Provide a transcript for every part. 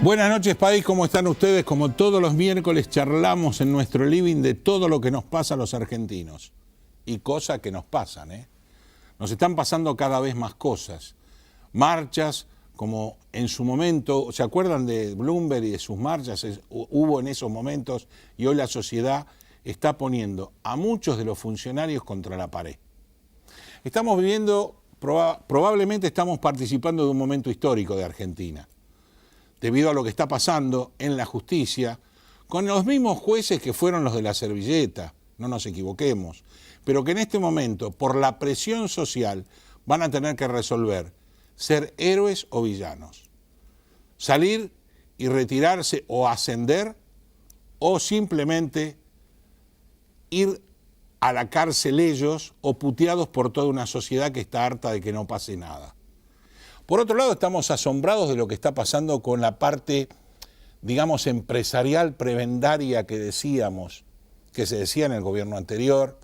Buenas noches, país, ¿cómo están ustedes? Como todos los miércoles charlamos en nuestro living de todo lo que nos pasa a los argentinos. Y cosas que nos pasan, ¿eh? Nos están pasando cada vez más cosas. Marchas, como en su momento, ¿se acuerdan de Bloomberg y de sus marchas? Hubo en esos momentos y hoy la sociedad está poniendo a muchos de los funcionarios contra la pared. Estamos viviendo, probablemente estamos participando de un momento histórico de Argentina, debido a lo que está pasando en la justicia, con los mismos jueces que fueron los de la servilleta, no nos equivoquemos, pero que en este momento, por la presión social, van a tener que resolver ser héroes o villanos, salir y retirarse o ascender, o simplemente ir a la cárcel ellos o puteados por toda una sociedad que está harta de que no pase nada. Por otro lado, estamos asombrados de lo que está pasando con la parte, digamos, empresarial prebendaria que decíamos, que se decía en el gobierno anterior,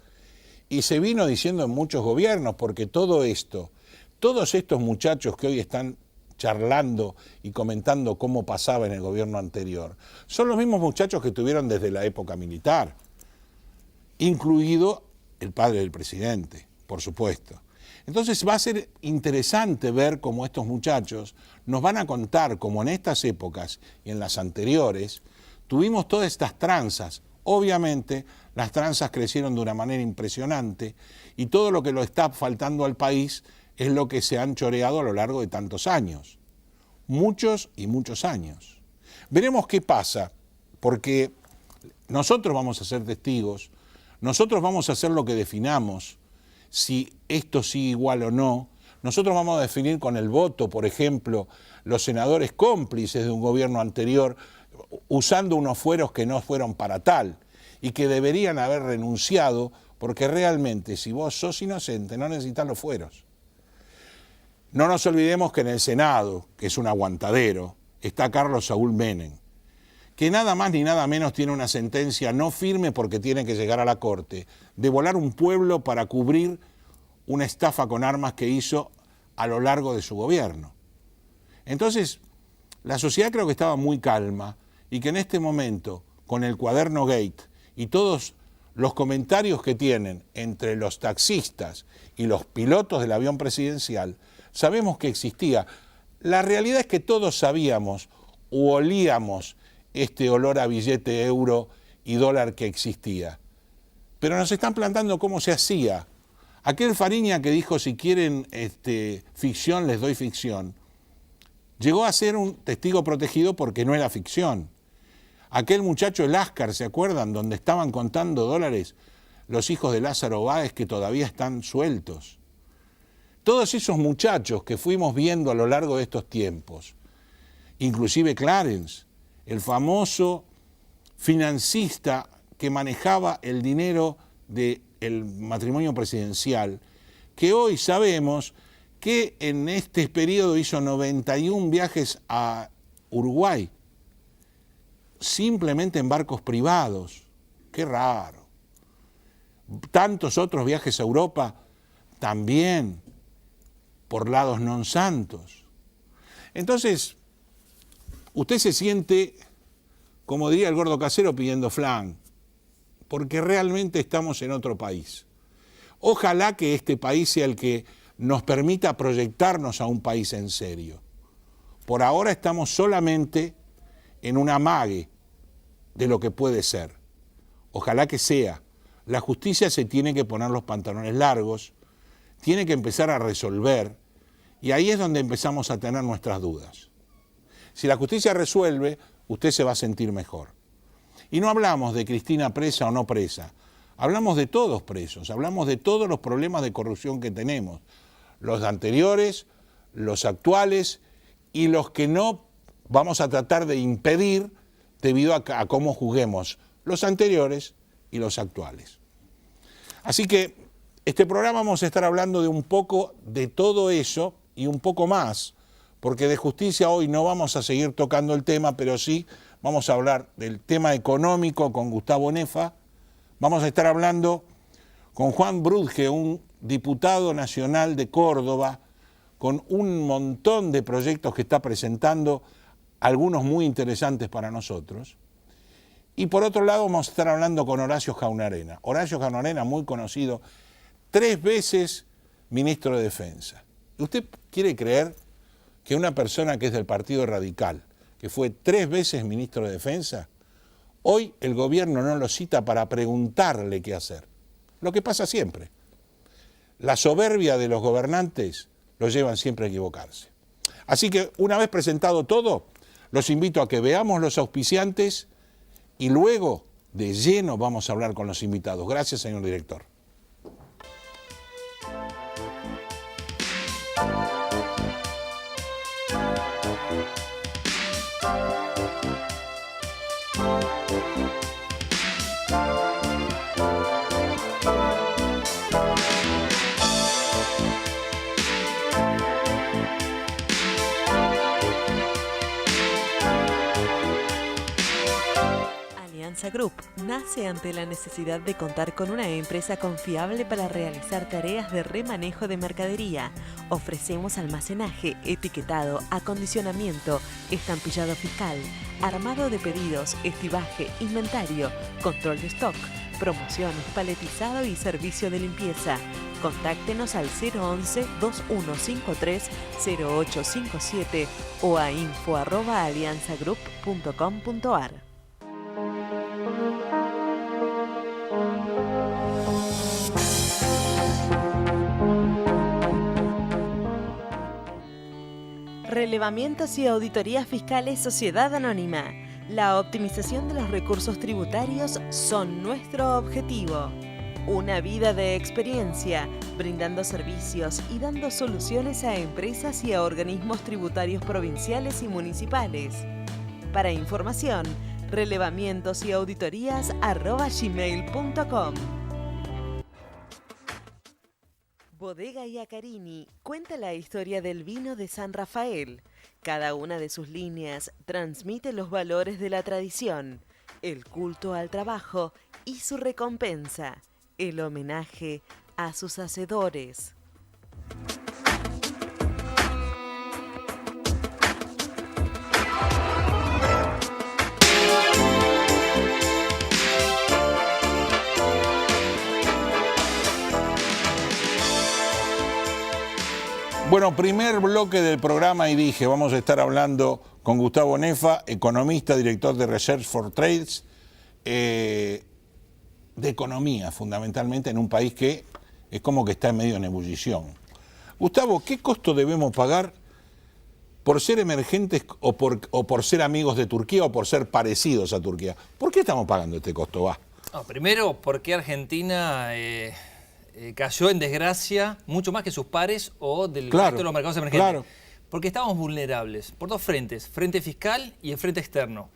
y se vino diciendo en muchos gobiernos, porque todo esto, todos estos muchachos que hoy están charlando y comentando cómo pasaba en el gobierno anterior, son los mismos muchachos que tuvieron desde la época militar, incluido el padre del presidente, por supuesto. Entonces va a ser interesante ver cómo estos muchachos nos van a contar cómo en estas épocas y en las anteriores tuvimos todas estas tranzas. Obviamente las tranzas crecieron de una manera impresionante y todo lo que lo está faltando al país es lo que se han choreado a lo largo de tantos años. Muchos y muchos años. Veremos qué pasa, porque nosotros vamos a ser testigos, nosotros vamos a hacer lo que definamos, si esto sigue igual o no. Nosotros vamos a definir con el voto, por ejemplo, los senadores cómplices de un gobierno anterior, usando unos fueros que no fueron para tal y que deberían haber renunciado, porque realmente si vos sos inocente no necesitas los fueros. No nos olvidemos que en el Senado, que es un aguantadero, está Carlos Saúl Menem, que nada más ni nada menos tiene una sentencia no firme porque tiene que llegar a la Corte, de volar un pueblo para cubrir una estafa con armas que hizo a lo largo de su gobierno. Entonces, la sociedad creo que estaba muy calma y que en este momento, con el cuaderno Gate y todos los comentarios que tienen entre los taxistas y los pilotos del avión presidencial, sabemos que existía. La realidad es que todos sabíamos o olíamos este olor a billete euro y dólar que existía. Pero nos están plantando cómo se hacía. Aquel Fariña que dijo, si quieren ficción, les doy ficción, llegó a ser un testigo protegido porque no era ficción. Aquel muchacho, el Ascar, ¿se acuerdan? Donde estaban contando dólares los hijos de Lázaro Báez que todavía están sueltos. Todos esos muchachos que fuimos viendo a lo largo de estos tiempos, inclusive Clarence, el famoso financista que manejaba el dinero del matrimonio presidencial, que hoy sabemos que en este periodo hizo 91 viajes a Uruguay, simplemente en barcos privados. Qué raro. Tantos otros viajes a Europa también por lados non santos. Entonces, usted se siente, como diría el gordo casero, pidiendo flan, porque realmente estamos en otro país. Ojalá que este país sea el que nos permita proyectarnos a un país en serio. Por ahora estamos solamente en un amague de lo que puede ser. Ojalá que sea. La justicia se tiene que poner los pantalones largos, tiene que empezar a resolver, y ahí es donde empezamos a tener nuestras dudas. Si la justicia resuelve, usted se va a sentir mejor. Y no hablamos de Cristina presa o no presa, hablamos de todos presos, hablamos de todos los problemas de corrupción que tenemos, los anteriores, los actuales y los que no vamos a tratar de impedir debido a cómo juzguemos los anteriores y los actuales. Así que este programa vamos a estar hablando de un poco de todo eso y un poco más, porque de justicia hoy no vamos a seguir tocando el tema, pero sí vamos a hablar del tema económico con Gustavo Nefa, vamos a estar hablando con Juan Brudge, un diputado nacional de Córdoba, con un montón de proyectos que está presentando algunos muy interesantes para nosotros. Y por otro lado vamos a estar hablando con Horacio Jaunarena. Horacio Jaunarena, muy conocido, 3 veces ministro de Defensa. ¿Usted quiere creer que una persona que es del Partido Radical, que fue 3 veces ministro de Defensa, hoy el gobierno no lo cita para preguntarle qué hacer? Lo que pasa siempre. La soberbia de los gobernantes los llevan siempre a equivocarse. Así que una vez presentado todo, los invito a que veamos los auspiciantes y luego de lleno vamos a hablar con los invitados. Gracias, señor director. Alianza Group nace ante la necesidad de contar con una empresa confiable para realizar tareas de remanejo de mercadería. Ofrecemos almacenaje, etiquetado, acondicionamiento, estampillado fiscal, armado de pedidos, estibaje, inventario, control de stock, promociones, paletizado y servicio de limpieza. Contáctenos al 011-2153-0857 o a info@alianzagroup.com.ar. Relevamientos y auditorías fiscales Sociedad Anónima. La optimización de los recursos tributarios son nuestro objetivo. Una vida de experiencia, brindando servicios y dando soluciones a empresas y a organismos tributarios provinciales y municipales. Para información, relevamientosauditorías@gmail.com. Bodega Iacarini cuenta la historia del vino de San Rafael. Cada una de sus líneas transmite los valores de la tradición, el culto al trabajo y su recompensa, el homenaje a sus hacedores. Bueno, primer bloque del programa y dije, vamos a estar hablando con Gustavo Nefa, economista, director de Research for Trades, de economía fundamentalmente en un país que es como que está en medio de una ebullición. Gustavo, ¿qué costo debemos pagar por ser emergentes o por ser amigos de Turquía o por ser parecidos a Turquía? ¿Por qué estamos pagando este costo? No, primero, porque Argentina cayó en desgracia mucho más que sus pares o del resto de los mercados emergentes. Claro. Porque estábamos vulnerables por 2 frentes, frente fiscal y el frente externo.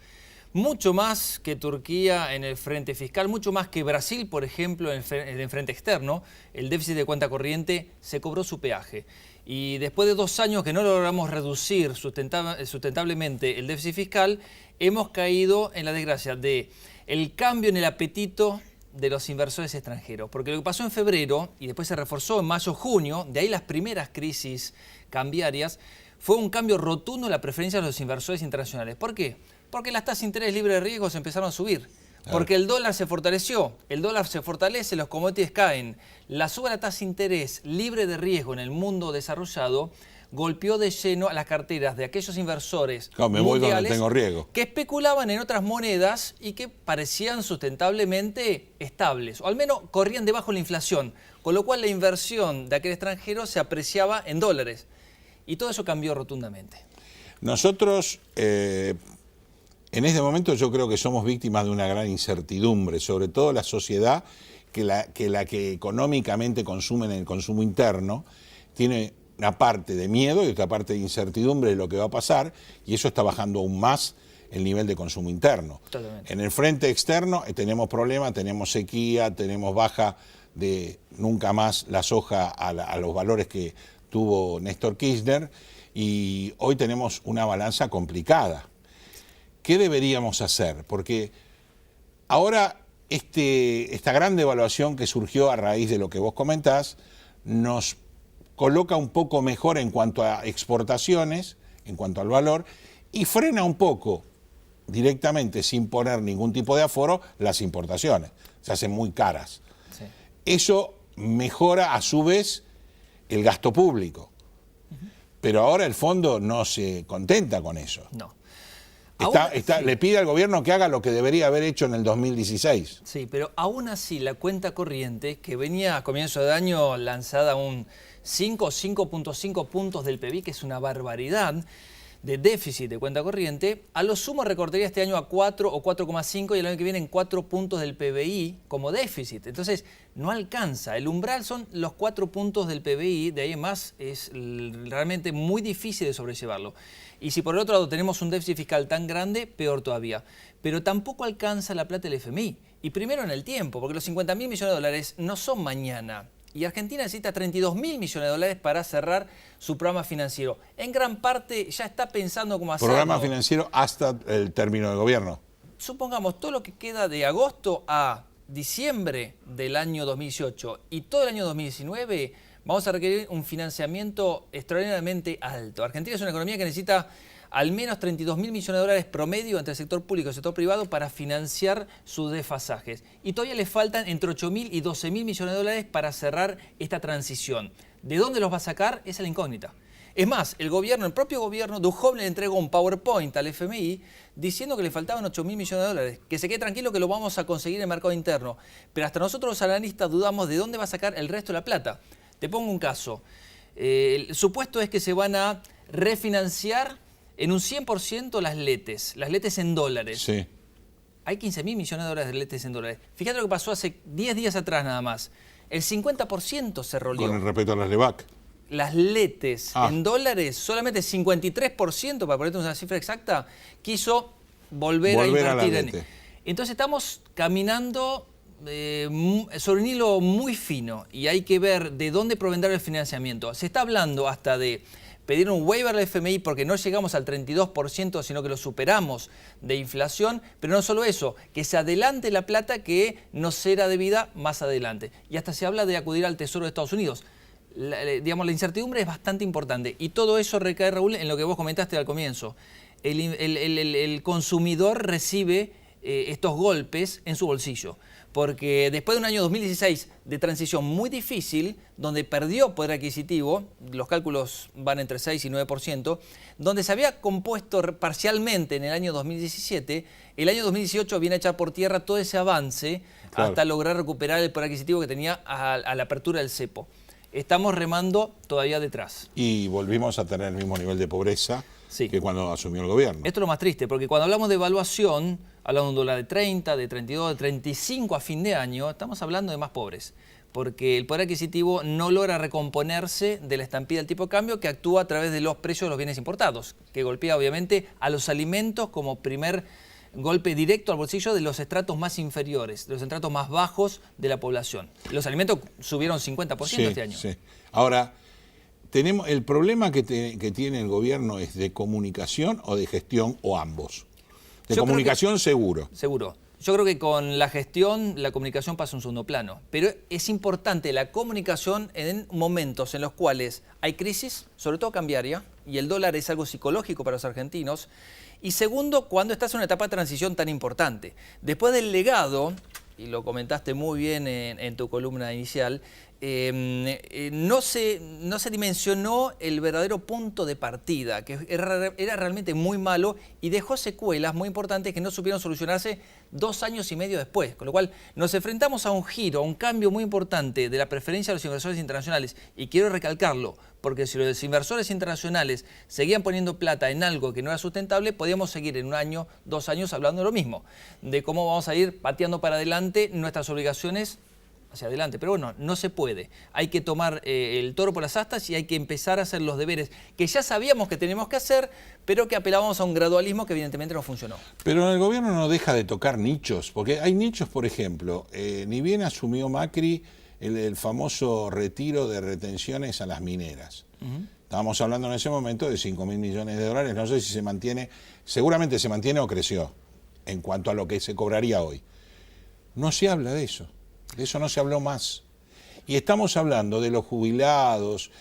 Mucho más que Turquía en el frente fiscal, mucho más que Brasil, por ejemplo, en el frente externo. El déficit de cuenta corriente se cobró su peaje. Y después de 2 años que no logramos reducir sustentablemente el déficit fiscal, hemos caído en la desgracia de el cambio en el apetito de los inversores extranjeros. Porque lo que pasó en febrero y después se reforzó en mayo-junio, de ahí las primeras crisis cambiarias, fue un cambio rotundo en la preferencia de los inversores internacionales. ¿Por qué? Porque las tasas de interés libre de riesgos empezaron a subir. Porque el dólar se fortaleció, el dólar se fortalece, los commodities caen. La suba de la tasa de interés libre de riesgo en el mundo desarrollado golpeó de lleno a las carteras de aquellos inversores mundiales tengo riesgo, que especulaban en otras monedas y que parecían sustentablemente estables, o al menos corrían debajo de la inflación, con lo cual la inversión de aquel extranjero se apreciaba en dólares. Y todo eso cambió rotundamente. Nosotros, en este momento yo creo que somos víctimas de una gran incertidumbre, sobre todo la sociedad que económicamente consume en el consumo interno, tiene una parte de miedo y otra parte de incertidumbre de lo que va a pasar, y eso está bajando aún más el nivel de consumo interno. Totalmente. En el frente externo tenemos problemas, tenemos sequía, tenemos baja de nunca más la soja a los valores que tuvo Néstor Kirchner, y hoy tenemos una balanza complicada. ¿Qué deberíamos hacer? Porque ahora esta gran devaluación que surgió a raíz de lo que vos comentás nos coloca un poco mejor en cuanto a exportaciones, en cuanto al valor, y frena un poco, directamente, sin poner ningún tipo de aforo, las importaciones. Se hacen muy caras. Sí. Eso mejora, a su vez, el gasto público. Pero ahora el fondo no se contenta con eso. No. Le pide al gobierno que haga lo que debería haber hecho en el 2016. Sí, pero aún así la cuenta corriente, que venía a comienzo de año lanzada un 5,5 puntos del PBI, que es una barbaridad de déficit de cuenta corriente, a lo sumo recortaría este año a 4 o 4,5 y el año que viene en 4 puntos del PBI como déficit. Entonces no alcanza. El umbral son los 4 puntos del PBI, de ahí en más es realmente muy difícil de sobrellevarlo. Y si por el otro lado tenemos un déficit fiscal tan grande, peor todavía. Pero tampoco alcanza la plata del FMI. Y primero en el tiempo, porque los 50.000 millones de dólares no son mañana. Y Argentina necesita 32.000 millones de dólares para cerrar su programa financiero. En gran parte ya está pensando cómo hacerlo. Programa financiero hasta el término de gobierno. Supongamos todo lo que queda de agosto a diciembre del año 2018 y todo el año 2019, vamos a requerir un financiamiento extraordinariamente alto. Argentina es una economía que necesita al menos 32.000 millones de dólares promedio entre el sector público y el sector privado para financiar sus desfasajes. Y todavía le faltan entre 8.000 y 12.000 millones de dólares para cerrar esta transición. ¿De dónde los va a sacar? Esa es la incógnita. Es más, el propio gobierno, Duhovne le entregó un PowerPoint al FMI diciendo que le faltaban 8.000 millones de dólares. Que se quede tranquilo que lo vamos a conseguir en el mercado interno. Pero hasta nosotros los analistas dudamos de dónde va a sacar el resto de la plata. Te pongo un caso. El supuesto es que se van a refinanciar en un 100% las letes en dólares. Sí. Hay 15.000 millones de dólares de letes en dólares. Fíjate lo que pasó hace 10 días atrás nada más. El 50% se rolió. Con el respeto a las LEVAC. Las letes en dólares, solamente 53%, para ponerte una cifra exacta, quiso volver a invertir. Entonces estamos caminando sobre un hilo muy fino y hay que ver de dónde provendrá el financiamiento. Se está hablando hasta de pedir un waiver al FMI porque no llegamos al 32%, sino que lo superamos de inflación, pero no solo eso, que se adelante la plata que nos será debida más adelante. Y hasta se habla de acudir al Tesoro de Estados Unidos. La incertidumbre es bastante importante y todo eso recae, Raúl, en lo que vos comentaste al comienzo. El consumidor recibe estos golpes en su bolsillo, porque después de un año 2016 de transición muy difícil, donde perdió poder adquisitivo, los cálculos van entre 6 y 9%, donde se había compuesto parcialmente en el año 2017, el año 2018 viene a echar por tierra todo ese avance hasta lograr recuperar el poder adquisitivo que tenía a la apertura del cepo. Estamos remando todavía detrás. Y volvimos a tener el mismo nivel de pobreza que cuando asumió el gobierno. Esto es lo más triste, porque cuando hablamos de evaluación, hablamos de un dólar de 30, de 32, de 35 a fin de año, estamos hablando de más pobres, porque el poder adquisitivo no logra recomponerse de la estampida del tipo de cambio que actúa a través de los precios de los bienes importados, que golpea obviamente a los alimentos como primer golpe directo al bolsillo de los estratos más inferiores, de los estratos más bajos de la población. Los alimentos subieron 50% este año. Sí. Ahora, el problema que tiene el gobierno es de comunicación o de gestión o ambos. De comunicación seguro. Seguro. Yo creo que con la gestión la comunicación pasa a un segundo plano, pero es importante la comunicación en momentos en los cuales hay crisis, sobre todo cambiaria, y el dólar es algo psicológico para los argentinos. Y segundo, cuando estás en una etapa de transición tan importante. Después del legado, y lo comentaste muy bien en tu columna inicial, no se dimensionó el verdadero punto de partida, que era realmente muy malo y dejó secuelas muy importantes que no supieron solucionarse 2 años y medio después. Con lo cual nos enfrentamos a un giro, a un cambio muy importante de la preferencia de los inversores internacionales. Y quiero recalcarlo, porque si los inversores internacionales seguían poniendo plata en algo que no era sustentable, podíamos seguir en 1 año, 2 años hablando de lo mismo, de cómo vamos a ir pateando para adelante nuestras obligaciones hacia adelante. Pero bueno, no se puede. Hay que tomar el toro por las astas y hay que empezar a hacer los deberes que ya sabíamos que teníamos que hacer, pero que apelábamos a un gradualismo que evidentemente no funcionó. Pero el gobierno no deja de tocar nichos, porque hay nichos, por ejemplo, ni bien asumió Macri el famoso retiro de retenciones a las mineras. Estábamos hablando en ese momento de 5.000 millones de dólares, no sé si se mantiene, seguramente se mantiene o creció en cuanto a lo que se cobraría hoy. No se habla de eso no se habló más. Y estamos hablando de los jubilados,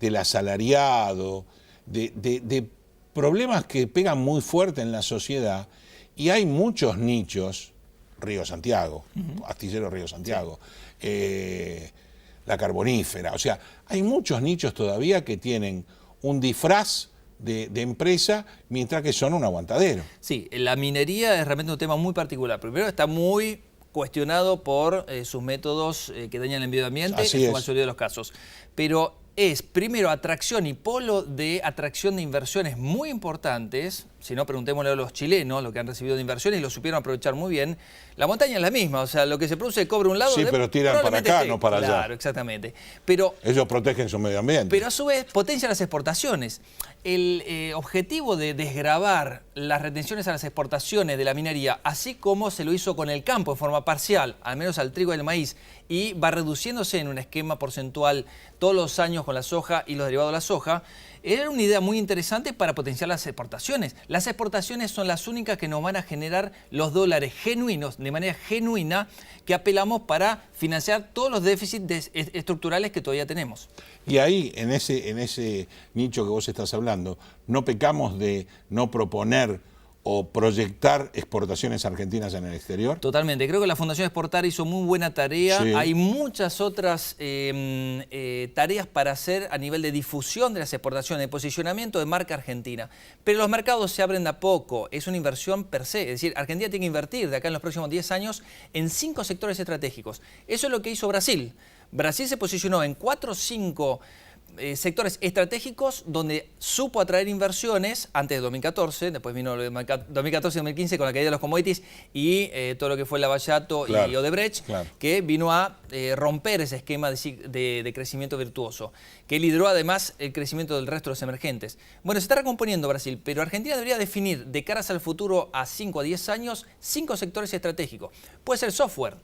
del asalariado, de problemas que pegan muy fuerte en la sociedad y hay muchos nichos, Río Santiago, Astillero Río Santiago, la Carbonífera, o sea, hay muchos nichos todavía que tienen un disfraz de empresa, mientras que son un aguantadero. Sí, la minería es realmente un tema muy particular. Primero está muy cuestionado por sus métodos que dañan el medio ambiente en la mayoría de los casos. Pero es primero atracción y polo de atracción de inversiones muy importantes. Si no, preguntémosle a los chilenos lo que han recibido de inversiones y lo supieron aprovechar muy bien. La montaña es la misma, o sea, lo que se produce cobra un lado. Sí, pero tiran para acá, no para allá. Claro, exactamente. Pero ellos protegen su medio ambiente. Pero a su vez potencian las exportaciones. El objetivo de desgravar las retenciones a las exportaciones de la minería, así como se lo hizo con el campo en forma parcial, al menos al trigo y al maíz, y va reduciéndose en un esquema porcentual todos los años con la soja y los derivados de la soja, era una idea muy interesante para potenciar las exportaciones. Las exportaciones son las únicas que nos van a generar los dólares genuinos, de manera genuina, que apelamos para financiar todos los déficits estructurales que todavía tenemos. Y ahí, en ese nicho que vos estás hablando, no pecamos de no proponer o proyectar exportaciones argentinas en el exterior. Totalmente. Creo que la Fundación Exportar hizo muy buena tarea. Sí. Hay muchas otras tareas para hacer a nivel de difusión de las exportaciones, de posicionamiento de marca argentina. Pero los mercados se abren de a poco. Es una inversión per se. Es decir, Argentina tiene que invertir de acá en los próximos 10 años en 5 sectores estratégicos. Eso es lo que hizo Brasil. Brasil se posicionó en 4 o 5 sectores estratégicos donde supo atraer inversiones antes de 2014, después vino 2014 y 2015 con la caída de los commodities y todo lo que fue Lavallato y Odebrecht, que vino a romper ese esquema de crecimiento virtuoso, que lideró además el crecimiento del resto de los emergentes. Bueno, se está recomponiendo Brasil, pero Argentina debería definir de caras al futuro a 5 a 10 años 5 sectores estratégicos. Puede ser software,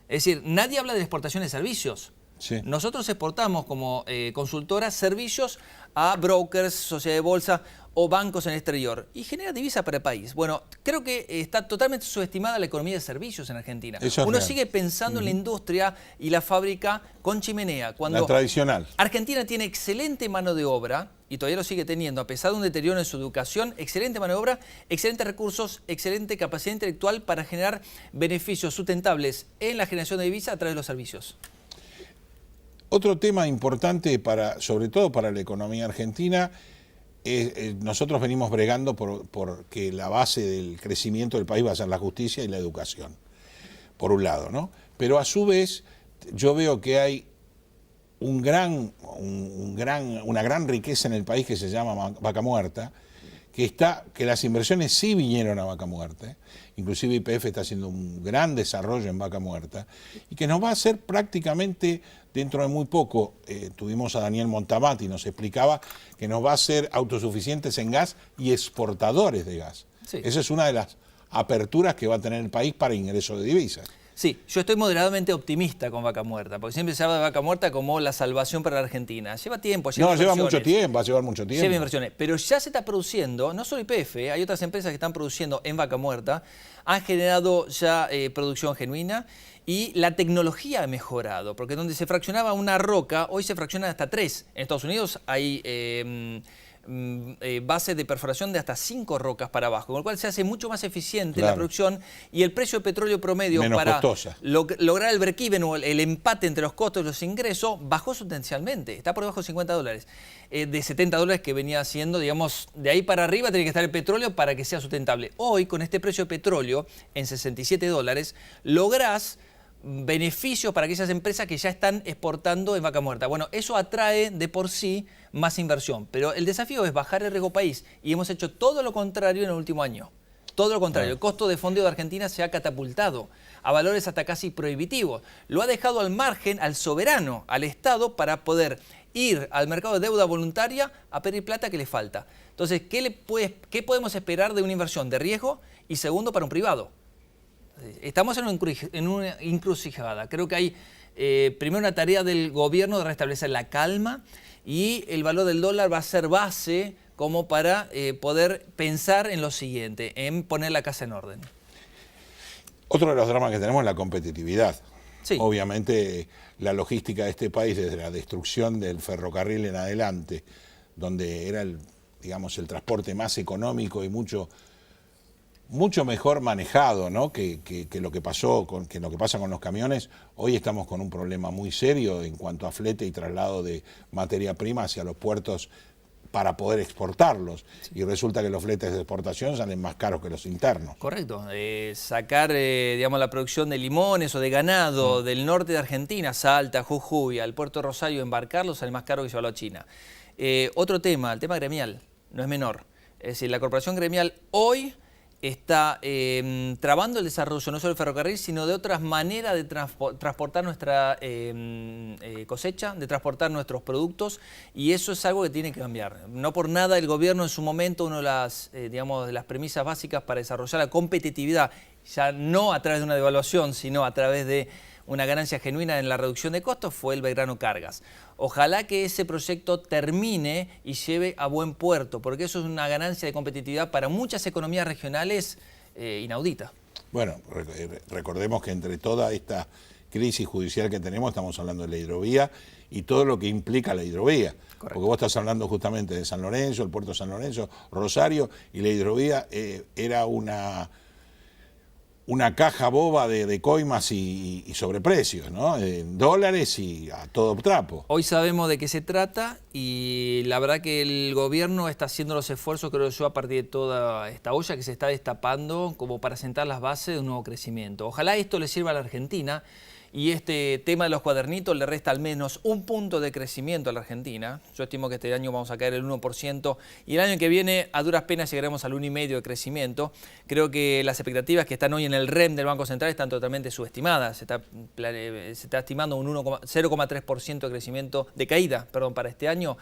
es decir, nadie habla de exportación de servicios. Sí. Nosotros exportamos como consultora servicios a brokers, sociedades de bolsa o bancos en el exterior y genera divisa para el país. Bueno, creo que está totalmente subestimada la economía de servicios en Argentina. Uno sigue pensando en la industria y la fábrica con chimenea. Cuando la tradicional. Argentina tiene excelente mano de obra y todavía lo sigue teniendo, a pesar de un deterioro en su educación, excelente mano de obra, excelentes recursos, excelente capacidad intelectual para generar beneficios sustentables en la generación de divisa a través de los servicios. Otro tema importante, sobre todo para la economía argentina, nosotros venimos bregando por que la base del crecimiento del país va a ser la justicia y la educación, por un lado, ¿no? Pero a su vez yo veo que hay una gran riqueza en el país que se llama Vaca Muerta, que las inversiones sí vinieron a Vaca Muerta, inclusive YPF está haciendo un gran desarrollo en Vaca Muerta, y que nos va a hacer prácticamente, dentro de muy poco, tuvimos a Daniel Montamati, nos explicaba que nos va a hacer autosuficientes en gas y exportadores de gas. Sí. Esa es una de las aperturas que va a tener el país para ingreso de divisas. Sí, yo estoy moderadamente optimista con Vaca Muerta, porque siempre se habla de Vaca Muerta como la salvación para la Argentina. Lleva tiempo, lleva mucho tiempo, va a llevar mucho tiempo. Lleva inversiones, pero ya se está produciendo, no solo YPF, hay otras empresas que están produciendo en Vaca Muerta, han generado ya producción genuina y la tecnología ha mejorado, porque donde se fraccionaba una roca, hoy se fracciona hasta 3. En Estados Unidos hay bases de perforación de hasta 5 rocas para abajo, con lo cual se hace mucho más eficiente la producción y el precio de petróleo promedio menos para costosa. Lograr el break-even o el empate entre los costos y los ingresos bajó sustancialmente, está por debajo de $50, de $70 que venía haciendo, digamos, de ahí para arriba tiene que estar el petróleo para que sea sustentable. Hoy, con este precio de petróleo en $67, lográs beneficios para aquellas empresas que ya están exportando en Vaca Muerta. Bueno, eso atrae de por sí más inversión, pero el desafío es bajar el riesgo país y hemos hecho todo lo contrario en el último año. Todo lo contrario, el costo de fondeo de Argentina se ha catapultado a valores hasta casi prohibitivos. Lo ha dejado al margen, al soberano, al Estado, para poder ir al mercado de deuda voluntaria a pedir plata que le falta. Entonces, ¿qué podemos esperar de una inversión de riesgo? Y segundo, para un privado. Estamos en una encrucijada. Creo que hay primero una tarea del gobierno de restablecer la calma y el valor del dólar va a ser base como para poder pensar en lo siguiente, en poner la casa en orden. Otro de los dramas que tenemos es la competitividad. Sí. Obviamente la logística de este país, desde la destrucción del ferrocarril en adelante, donde era digamos, el transporte más económico y mucho mejor manejado, ¿no? que lo que pasó que lo que pasa con los camiones. Hoy estamos con un problema muy serio en cuanto a flete y traslado de materia prima hacia los puertos para poder exportarlos. Sí. Y resulta que los fletes de exportación salen más caros que los internos. Correcto. Sacar, digamos, la producción de limones o de ganado del norte de Argentina, Salta, Jujuy, al puerto de Rosario, embarcarlos sale más caro que llevarlo a China. Otro tema, el tema gremial, no es menor. Es decir, la corporación gremial hoy está trabando el desarrollo no solo del ferrocarril, sino de otras maneras de transportar nuestra cosecha, de transportar nuestros productos, y eso es algo que tiene que cambiar. No por nada el gobierno en su momento, una de las, digamos, de las premisas básicas para desarrollar la competitividad, ya no a través de una devaluación, sino a través de una ganancia genuina en la reducción de costos, fue el Belgrano Cargas. Ojalá que ese proyecto termine y lleve a buen puerto, porque eso es una ganancia de competitividad para muchas economías regionales inaudita. Bueno, recordemos que entre toda esta crisis judicial que tenemos, estamos hablando de la hidrovía y todo lo que implica la hidrovía. Correcto. Porque vos estás hablando justamente de San Lorenzo, el puerto de San Lorenzo, Rosario, y la hidrovía era una caja boba de coimas y sobreprecios, ¿no? En dólares y a todo trapo. Hoy sabemos de qué se trata y la verdad que el gobierno está haciendo los esfuerzos, creo yo, a partir de toda esta olla que se está destapando como para sentar las bases de un nuevo crecimiento. Ojalá esto le sirva a la Argentina y este tema de los cuadernitos le resta al menos un punto de crecimiento a la Argentina. Yo estimo que este año vamos a caer el 1% y el año que viene a duras penas llegaremos al 1,5% de crecimiento. Creo que las expectativas que están hoy en el REM del Banco Central están totalmente subestimadas. Se está estimando un 0,3% de crecimiento, de caída, perdón, para este año.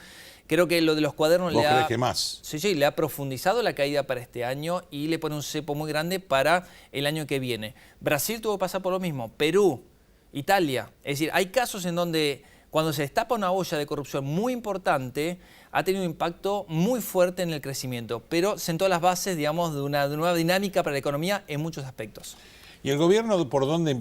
Creo que lo de los cuadernos ¿Vos crees que más? Sí, le ha profundizado la caída para este año y le pone un cepo muy grande para el año que viene. Brasil tuvo que pasar por lo mismo, Perú, Italia. Es decir, hay casos en donde cuando se destapa una olla de corrupción muy importante, ha tenido un impacto muy fuerte en el crecimiento, pero sentó las bases, digamos, de una nueva dinámica para la economía en muchos aspectos. ¿Y el gobierno por dónde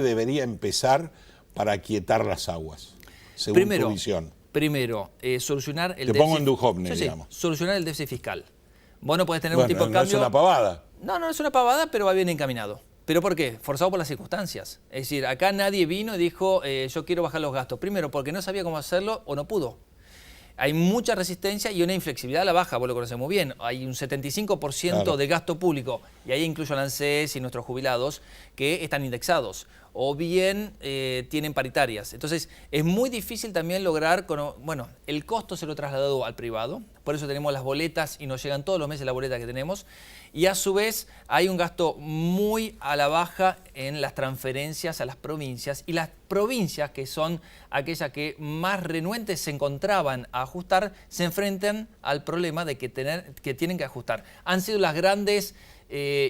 debería empezar para aquietar las aguas, según tu visión? Primero, solucionar el déficit. Te pongo en Duhovne, digamos. Solucionar el déficit fiscal. Vos no podés tener un tipo de cambio... No es una pavada. No es una pavada, pero va bien encaminado. ¿Pero por qué? Forzado por las circunstancias. Es decir, acá nadie vino y dijo, yo quiero bajar los gastos. Primero, porque no sabía cómo hacerlo o no pudo. Hay mucha resistencia y una inflexibilidad a la baja, vos lo conocés muy bien. Hay un 75% de gasto público, y ahí incluyo al ANSES y nuestros jubilados, que están indexados o bien tienen paritarias. Entonces, es muy difícil también lograr, bueno, el costo se lo trasladó al privado, por eso tenemos las boletas y nos llegan todos los meses las boletas que tenemos, y a su vez hay un gasto muy a la baja en las transferencias a las provincias, y las provincias, que son aquellas que más renuentes se encontraban a ajustar, se enfrentan al problema de que tienen que ajustar. Han sido las grandes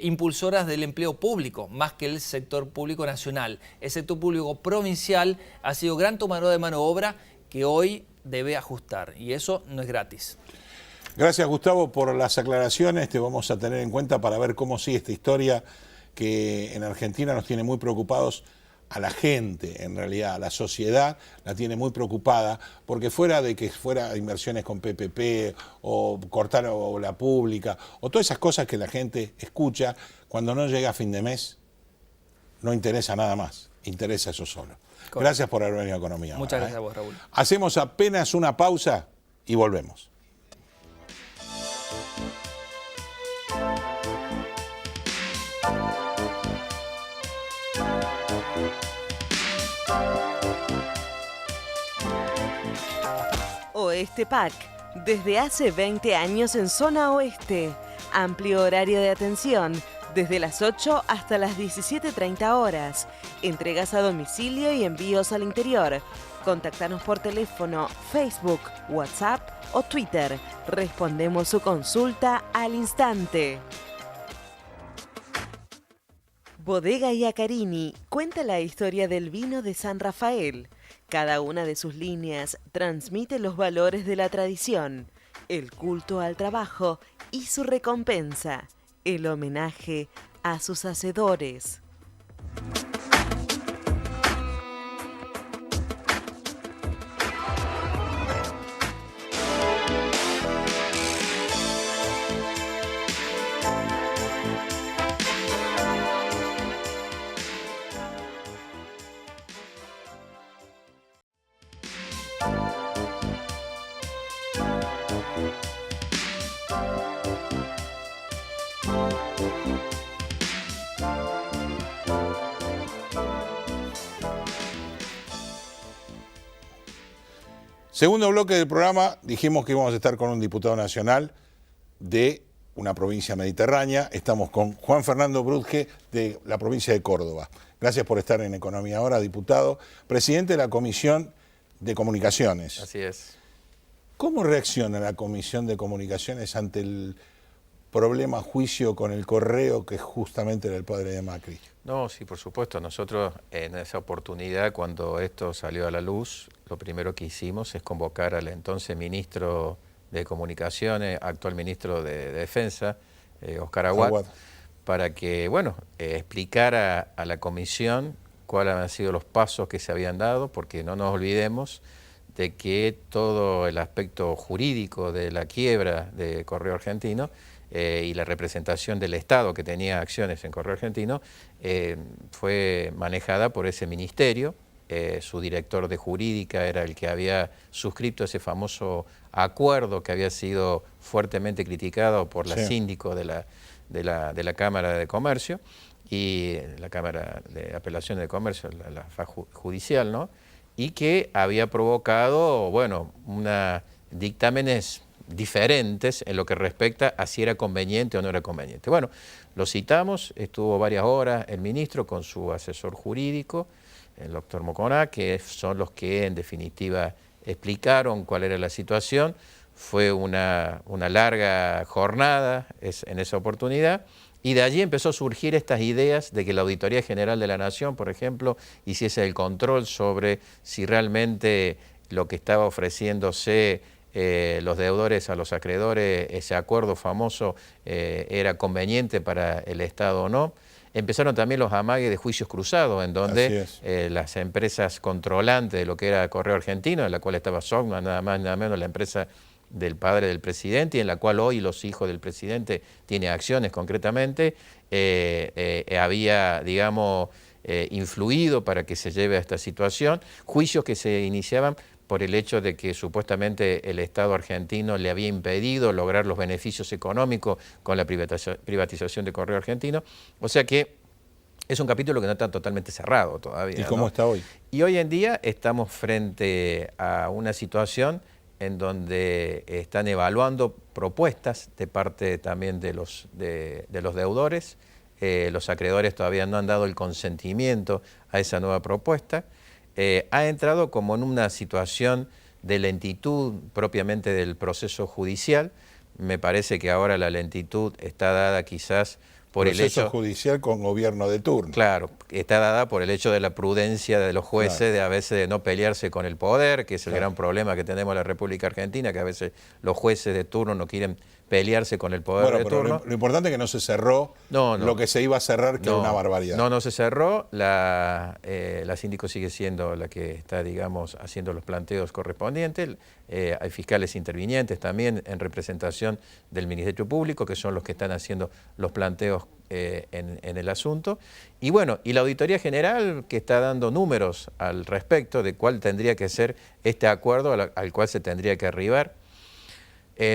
impulsoras del empleo público, más que el sector público nacional. El sector público provincial ha sido gran tomador de mano de obra que hoy debe ajustar, y eso no es gratis. Gracias, Gustavo, por las aclaraciones. Te vamos a tener en cuenta para ver cómo sigue esta historia que en Argentina nos tiene muy preocupados. A la gente, en realidad, a la sociedad la tiene muy preocupada, porque fuera de que fuera inversiones con PPP o cortar o la pública o todas esas cosas que la gente escucha, cuando no llega a fin de mes no interesa nada más, interesa eso solo. Correcto. Gracias por haber venido a Economía. Muchas gracias a vos, Raúl. Hacemos apenas una pausa y volvemos. Oeste Pack, desde hace 20 años en zona oeste. Amplio horario de atención, desde las 8 hasta las 17:30 horas. Entregas a domicilio y envíos al interior. Contáctanos por teléfono, Facebook, WhatsApp o Twitter. Respondemos su consulta al instante. Bodega Iacarini cuenta la historia del vino de San Rafael. Cada una de sus líneas transmite los valores de la tradición, el culto al trabajo y su recompensa, el homenaje a sus hacedores. Segundo bloque del programa, dijimos que íbamos a estar con un diputado nacional de una provincia mediterránea. Estamos con Juan Fernando Brudge de la provincia de Córdoba. Gracias por estar en Economía Ahora, diputado, presidente de la Comisión de Comunicaciones. Así es. ¿Cómo reacciona la Comisión de Comunicaciones ante el problema juicio con el correo que justamente era el padre de Macri? No, sí, por supuesto. Nosotros en esa oportunidad, cuando esto salió a la luz, lo primero que hicimos es convocar al entonces ministro de Comunicaciones, actual ministro de Defensa, Oscar Aguad, para que, bueno, explicara a la comisión cuáles habían sido los pasos que se habían dado, porque no nos olvidemos de que todo el aspecto jurídico de la quiebra de Correo Argentino y la representación del Estado que tenía acciones en Correo Argentino fue manejada por ese ministerio. Su director de jurídica era el que había suscrito ese famoso acuerdo que había sido fuertemente criticado por la síndico de la Cámara de Comercio y la Cámara de Apelaciones de Comercio, la judicial, ¿no? Y que había provocado, bueno, dictámenes diferentes en lo que respecta a si era conveniente o no era conveniente. Bueno, lo citamos, estuvo varias horas el ministro con su asesor jurídico, el doctor Moconá, que son los que en definitiva explicaron cuál era la situación. Fue una larga jornada en esa oportunidad y de allí empezó a surgir estas ideas de que la Auditoría General de la Nación, por ejemplo, hiciese el control sobre si realmente lo que estaba ofreciéndose los deudores a los acreedores, ese acuerdo famoso, era conveniente para el Estado o no. Empezaron también los amagues de juicios cruzados, en donde las empresas controlantes de lo que era Correo Argentino, en la cual estaba Sogma, nada más nada menos la empresa del padre del presidente, y en la cual hoy los hijos del presidente tienen acciones concretamente, había, digamos, influido para que se lleve a esta situación, juicios que se iniciaban por el hecho de que supuestamente el Estado argentino le había impedido lograr los beneficios económicos con la privatización de Correo Argentino. O sea que es un capítulo que no está totalmente cerrado todavía. ¿Y cómo está hoy? Y hoy en día estamos frente a una situación en donde están evaluando propuestas de parte también de los deudores. Los acreedores todavía no han dado el consentimiento a esa nueva propuesta. Ha entrado como en una situación de lentitud propiamente del proceso judicial. Me parece que ahora la lentitud está dada quizás por el hecho... Proceso judicial con gobierno de turno. Claro, está dada por el hecho de la prudencia de los jueces, de a veces de no pelearse con el poder, que es el gran problema que tenemos en la República Argentina, que a veces los jueces de turno no quieren pelearse con el poder de turno. Lo importante es que no se cerró lo que se iba a cerrar, que era una barbaridad. No se cerró. La síndico sigue siendo la que está, digamos, haciendo los planteos correspondientes. Hay fiscales intervinientes también en representación del Ministerio Público, que son los que están haciendo los planteos en el asunto. Y bueno, y la Auditoría General, que está dando números al respecto de cuál tendría que ser este acuerdo al cual se tendría que arribar.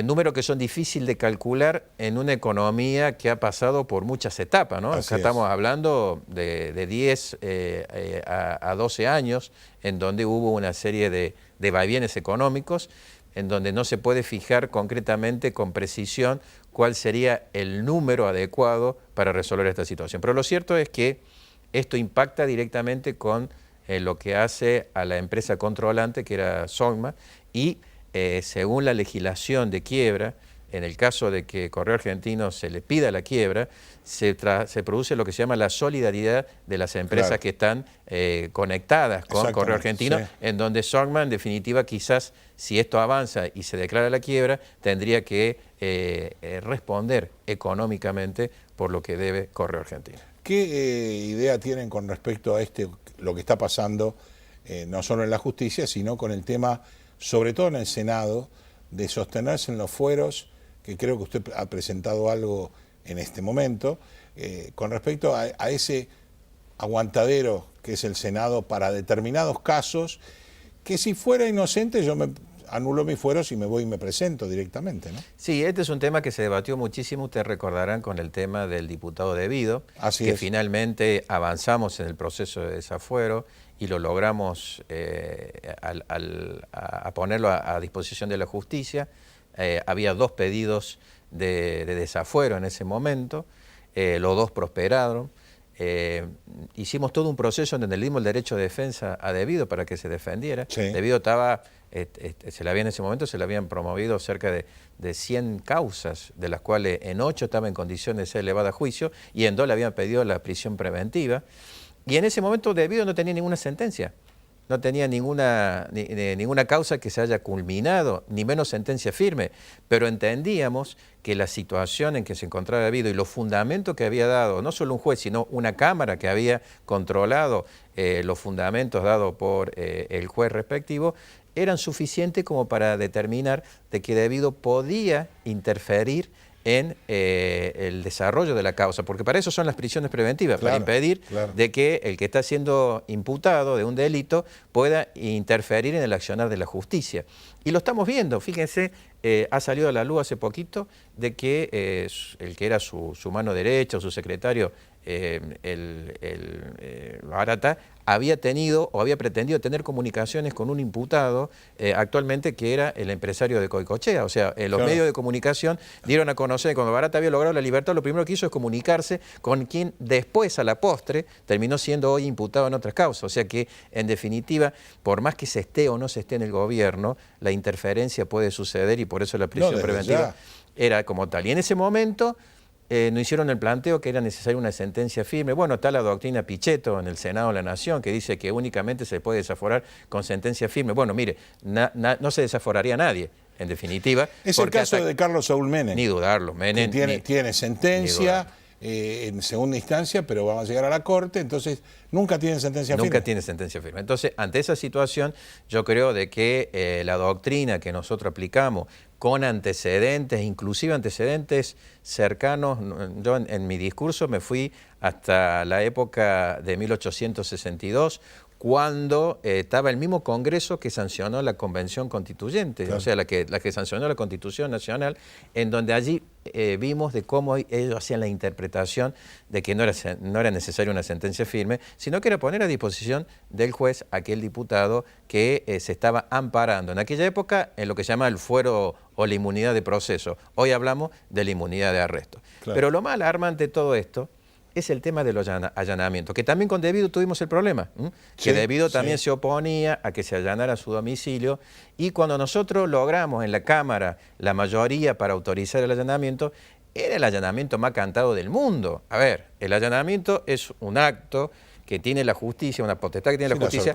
Números que son difíciles de calcular en una economía que ha pasado por muchas etapas, ¿no? Acá estamos hablando de 10 a 12 años en donde hubo una serie de vaivenes económicos, en donde no se puede fijar concretamente con precisión cuál sería el número adecuado para resolver esta situación. Pero lo cierto es que esto impacta directamente con lo que hace a la empresa controlante, que era Sogma, y según la legislación de quiebra, en el caso de que Correo Argentino se le pida la quiebra, se produce lo que se llama la solidaridad de las empresas que están conectadas con Correo Argentino, en donde Sogma, en definitiva, quizás si esto avanza y se declara la quiebra, tendría que responder económicamente por lo que debe Correo Argentino. ¿Qué idea tienen con respecto a lo que está pasando, no solo en la justicia, sino con el tema, sobre todo en el Senado, de sostenerse en los fueros, que creo que usted ha presentado algo en este momento, con respecto a ese aguantadero que es el Senado para determinados casos, que si fuera inocente, anulo mis fueros y me voy y me presento directamente, ¿no? Sí, este es un tema que se debatió muchísimo, ustedes recordarán, con el tema del diputado debido, Así que es. finalmente avanzamos en el proceso de desafuero y lo logramos a ponerlo a disposición de la justicia. Había 2 pedidos de desafuero en ese momento, los 2 prosperaron. Hicimos todo un proceso en donde le dimos el derecho de defensa a Debido para que se defendiera. Sí. Debido estaba, en ese momento se le habían promovido cerca de 100 causas, de las cuales en 8 estaba en condiciones de ser elevada a juicio y en 2 le habían pedido la prisión preventiva. Y en ese momento Debido no tenía ninguna sentencia. No tenía ninguna causa que se haya culminado, ni menos sentencia firme, pero entendíamos que la situación en que se encontraba Debido y los fundamentos que había dado, no solo un juez, sino una cámara que había controlado los fundamentos dados por el juez respectivo, eran suficientes como para determinar de que Debido podía interferir en el desarrollo de la causa, porque para eso son las prisiones preventivas, claro, para impedir de que el que está siendo imputado de un delito pueda interferir en el accionar de la justicia. Y lo estamos viendo, fíjense, ha salido a la luz hace poquito de que el que era su mano derecha o su secretario, Barata, había tenido o había pretendido tener comunicaciones con un imputado actualmente que era el empresario de Coicochea. O sea, los medios de comunicación dieron a conocer que cuando Barata había logrado la libertad, lo primero que hizo es comunicarse con quien después, a la postre, terminó siendo hoy imputado en otras causas. O sea que, en definitiva, por más que se esté o no se esté en el gobierno, la interferencia puede suceder y por eso la prisión preventiva era como tal. Y en ese momento no hicieron el planteo que era necesaria una sentencia firme. Bueno, está la doctrina Pichetto en el Senado de la Nación que dice que únicamente se puede desaforar con sentencia firme. Bueno, mire, no se desaforaría nadie, en definitiva. Es el caso de Carlos Saúl Menem. Ni dudarlo. Menem tiene sentencia en segunda instancia, pero vamos a llegar a la Corte, entonces nunca tienen sentencia firme. Nunca tiene sentencia firme. Entonces, ante esa situación, yo creo de que la doctrina que nosotros aplicamos con antecedentes, inclusive antecedentes cercanos, yo en mi discurso me fui hasta la época de 1862, cuando estaba el mismo Congreso que sancionó la Convención Constituyente, o sea, la que sancionó la Constitución Nacional, en donde allí vimos de cómo ellos hacían la interpretación de que no era necesaria una sentencia firme, sino que era poner a disposición del juez aquel diputado que se estaba amparando en aquella época en lo que se llama el fuero o la inmunidad de proceso. Hoy hablamos de la inmunidad de arresto. Claro. Pero lo más alarmante de todo esto es el tema de los allanamientos, que también con Debido tuvimos el problema, que Debido también se oponía a que se allanara su domicilio, y cuando nosotros logramos en la Cámara la mayoría para autorizar el allanamiento, era el allanamiento más cantado del mundo. A ver, el allanamiento es un acto que tiene la justicia, una potestad que tiene la justicia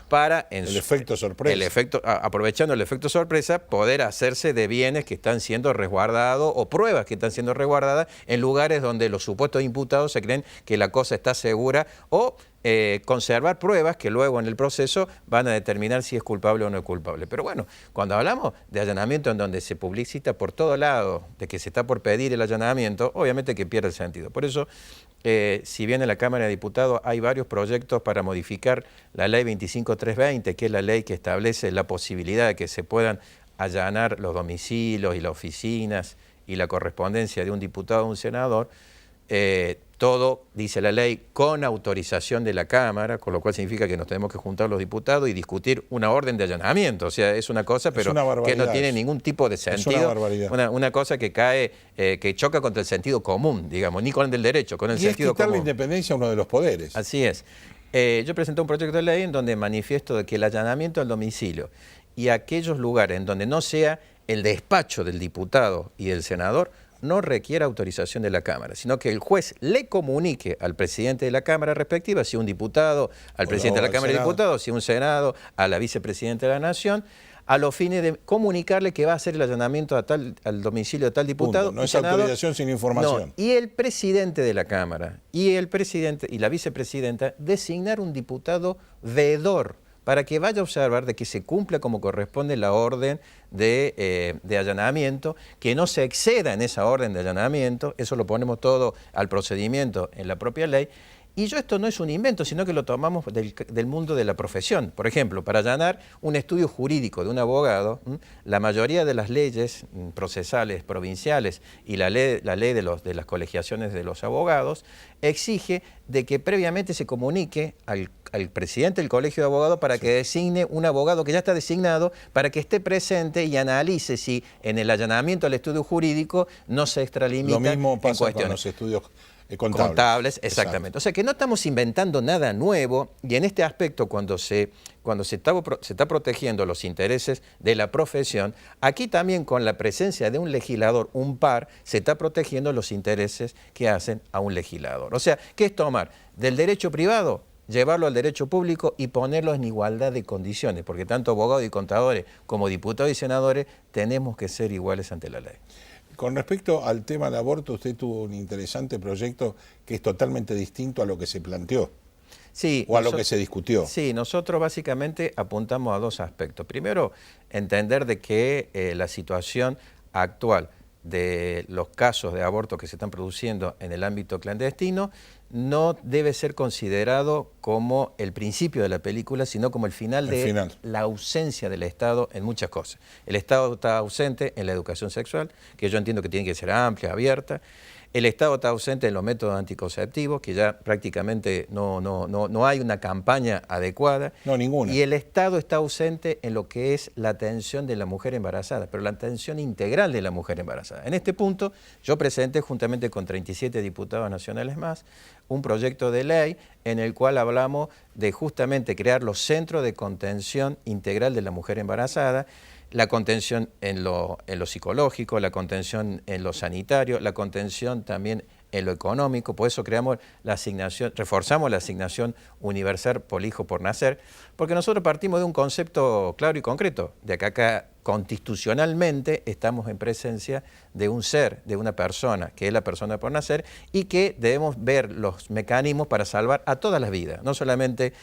para el efecto sorpresa. Aprovechando el efecto sorpresa, poder hacerse de bienes que están siendo resguardados o pruebas que están siendo resguardadas en lugares donde los supuestos imputados se creen que la cosa está segura, o conservar pruebas que luego en el proceso van a determinar si es culpable o no es culpable. Pero bueno, cuando hablamos de allanamiento en donde se publicita por todo lado de que se está por pedir el allanamiento, obviamente que pierde el sentido. Por eso, si bien en la Cámara de Diputados hay varios proyectos para modificar la ley 25320, que es la ley que establece la posibilidad de que se puedan allanar los domicilios y las oficinas y la correspondencia de un diputado o un senador, todo, dice la ley, con autorización de la Cámara, con lo cual significa que nos tenemos que juntar los diputados y discutir una orden de allanamiento. O sea, es una cosa, pero que no tiene ningún tipo de sentido. Es una barbaridad. Una cosa que cae, que choca contra el sentido común, digamos, ni con el del derecho, con el sentido común. Y es quitar la independencia a uno de los poderes. Así es. Yo presenté un proyecto de ley en donde manifiesto de que el allanamiento al domicilio y aquellos lugares en donde no sea el despacho del diputado y del senador no requiere autorización de la Cámara, sino que el juez le comunique al presidente de la Cámara respectiva, si un diputado, al presidente de la Cámara de Diputados, si un senado, a la vicepresidenta de la Nación, a los fines de comunicarle que va a hacer el allanamiento al domicilio de tal diputado. Punto. No es autorización sin información. No. Y el presidente de la Cámara y el presidente y la vicepresidenta designar un diputado veedor para que vaya a observar de que se cumpla como corresponde la orden de allanamiento, que no se exceda en esa orden de allanamiento, eso lo ponemos todo al procedimiento en la propia ley, Y esto no es un invento, sino que lo tomamos del mundo de la profesión. Por ejemplo, para allanar un estudio jurídico de un abogado, la mayoría de las leyes procesales provinciales y la ley de las colegiaciones de los abogados exige de que previamente se comunique al presidente del colegio de abogados para que designe un abogado que ya está designado, para que esté presente y analice si en el allanamiento al estudio jurídico no se extralimita. Lo mismo pasa en cuestiones. con los estudios contables, exactamente. Exacto. O sea que no estamos inventando nada nuevo, y en este aspecto cuando se está protegiendo los intereses de la profesión, aquí también con la presencia de un legislador, un par, se está protegiendo los intereses que hacen a un legislador. O sea, ¿qué es tomar del derecho privado, llevarlo al derecho público y ponerlo en igualdad de condiciones? Porque tanto abogados y contadores como diputados y senadores tenemos que ser iguales ante la ley. Con respecto al tema del aborto, usted tuvo un interesante proyecto que es totalmente distinto a lo que se planteó. Sí, o a lo que se discutió. Sí, nosotros básicamente apuntamos a dos aspectos. Primero, entender de que la situación actual de los casos de aborto que se están produciendo en el ámbito clandestino no debe ser considerado como el principio de la película, sino como el final de la ausencia del Estado en muchas cosas. El Estado está ausente en la educación sexual, que yo entiendo que tiene que ser amplia, abierta. El Estado está ausente en los métodos anticonceptivos, que ya prácticamente no hay una campaña adecuada. No, ninguna. Y el Estado está ausente en lo que es la atención de la mujer embarazada, pero la atención integral de la mujer embarazada. En este punto, yo presenté juntamente con 37 diputados nacionales más un proyecto de ley en el cual hablamos de justamente crear los centros de contención integral de la mujer embarazada, la contención en lo psicológico, la contención en lo sanitario, la contención también en lo económico. Por eso creamos la asignación, reforzamos la asignación universal por hijo por nacer, porque nosotros partimos de un concepto claro y concreto, de que acá constitucionalmente estamos en presencia de un ser, de una persona, que es la persona por nacer, y que debemos ver los mecanismos para salvar a todas las vidas, no solamente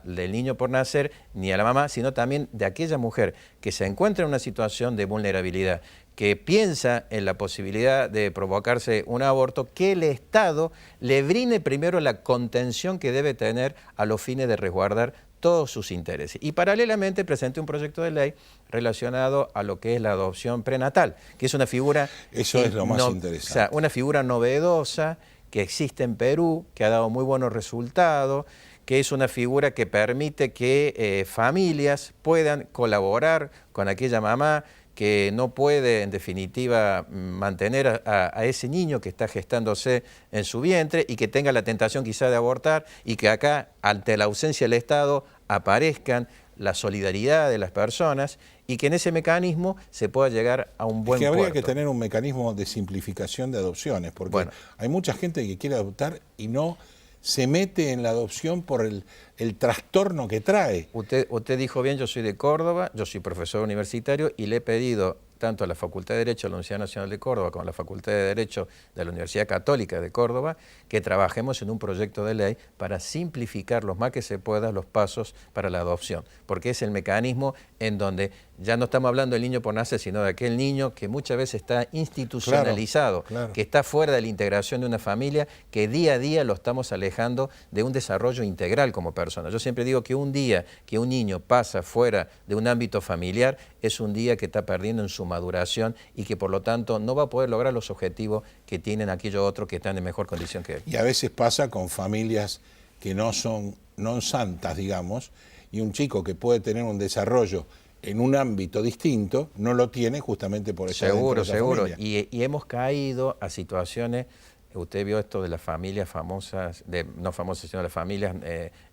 del niño por nacer ni a la mamá, sino también de aquella mujer que se encuentra en una situación de vulnerabilidad, que piensa en la posibilidad de provocarse un aborto, que el Estado le brinde primero la contención que debe tener a los fines de resguardar todos sus intereses. Y paralelamente presenté un proyecto de ley relacionado a lo que es la adopción prenatal, que es una figura... Eso es lo más interesante. O sea, una figura novedosa que existe en Perú, que ha dado muy buenos resultados, que es una figura que permite que familias puedan colaborar con aquella mamá que no puede, en definitiva, mantener a ese niño que está gestándose en su vientre y que tenga la tentación quizá de abortar, y que acá, ante la ausencia del Estado, aparezcan la solidaridad de las personas y que en ese mecanismo se pueda llegar a un buen puerto. Habría que tener un mecanismo de simplificación de adopciones, porque hay mucha gente que quiere adoptar y no se mete en la adopción por el trastorno que trae. Usted dijo bien, yo soy de Córdoba, yo soy profesor universitario y le he pedido tanto a la Facultad de Derecho de la Universidad Nacional de Córdoba como a la Facultad de Derecho de la Universidad Católica de Córdoba que trabajemos en un proyecto de ley para simplificar lo más que se pueda los pasos para la adopción, porque es el mecanismo en donde ya no estamos hablando del niño por nacer, sino de aquel niño que muchas veces está institucionalizado, que está fuera de la integración de una familia, que día a día lo estamos alejando de un desarrollo integral como persona. Yo siempre digo que un día que un niño pasa fuera de un ámbito familiar es un día que está perdiendo en su maduración y que por lo tanto no va a poder lograr los objetivos que tienen aquellos otros que están en mejor condición que él. Y a veces pasa con familias que no son santas, digamos, y un chico que puede tener un desarrollo en un ámbito distinto, no lo tiene justamente por estar dentro de esa familia. Y hemos caído a situaciones, usted vio esto de las familias famosas, no famosas, sino las familias